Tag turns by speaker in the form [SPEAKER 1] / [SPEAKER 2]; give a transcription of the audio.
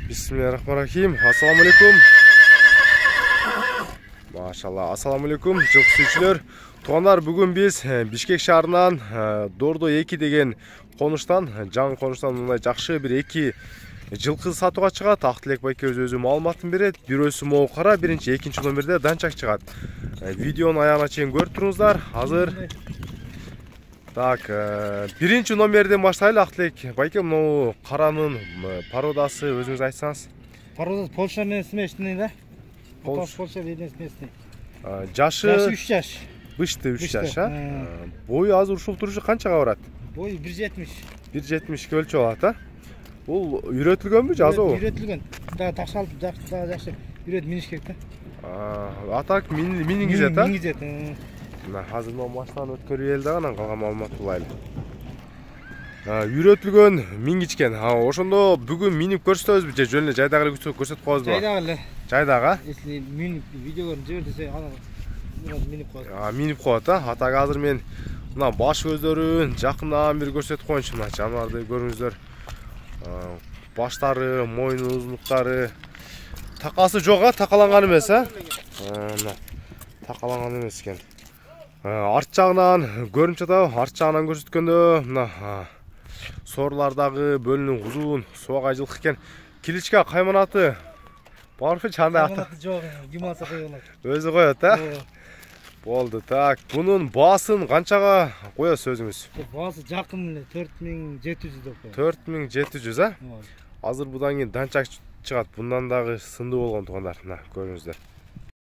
[SPEAKER 1] Bismillahirrahmanirrahim. Assalamu alaikum. Maşallah. Assalamu alaikum. Жылқы сүйүүчүлөр. Тугандар, бүгүн биз Бишкек шаарынан Дордо 2 деген конуштан, жаңы конуштан мындай жакшы бир 2 жылкы сатууга чыгат. Актылек байке өзү маалыматын берет. Бирөөсү могу кара, биринчи, экинчи номерде данчак чыгат. Видеону аягына чейин көрүп туруңуздар. Азыр так, биринчи номерден баштайлы. Актылек байке, мына каранын породасы өзүңүз айтсаңыз.
[SPEAKER 2] Породасы Польша менен смешанный, да? Польша менен смешанный.
[SPEAKER 1] Жашы
[SPEAKER 2] 3 жаш.
[SPEAKER 1] Бышты 3 жаш, а? Бою азыр ушул турушу канчага барат?
[SPEAKER 2] Бою 1.70.
[SPEAKER 1] 1.70 өлчөп алат, а? Бул үйрөтүлгөнбү, жазобу?
[SPEAKER 2] Үйрөтүлгөн. Да такшалып жакшы үйрөтүп миниш керек да.
[SPEAKER 1] Атак миниңизет, а?
[SPEAKER 2] Миниңизет.
[SPEAKER 1] Мына азыр машинаны өткөрүп элди, анан калган маалыматты улайлы. Үйрөтүлгөн мингичкен. Ошондо бүгүн минип көрсөтөбүзбү же жөн эле жайдагы эле көрсөтүп коебузбу?
[SPEAKER 2] Жайдагы эле.
[SPEAKER 1] Жайдага?
[SPEAKER 2] Если минип видеого жибер десе, анан минип коет.
[SPEAKER 1] Минип коет, а? Атак азыр мен мына баш көздөрүн жакындан бир көрсөтүп коеюнчу. Мына жаныбарды көрүңүздөр. Баштары, мойнун узунлуктары. Такасы жок, а? Такаланган эмес, а? Мына такаланган эмес экен. Арт жагынан көрүнүп жатабы? Арт жагынан көрсөткөндө мына сорлардагы бөлүнүң узун суагай жылкы экен. Киличка кайманаты барбы чандай ата?
[SPEAKER 2] Кайманаты жок, ким алса кое болот.
[SPEAKER 1] Өзү коет, а? Болду. Так, бунун баасын канчага коесуз өзүңүз?
[SPEAKER 2] Баасы жакын эле 4700 деп коет.
[SPEAKER 1] 4700, а? Азыр будан кийин данчак чыгат. Bundan дагы сындуу болгон тугандар. Мына көрүңүздөр.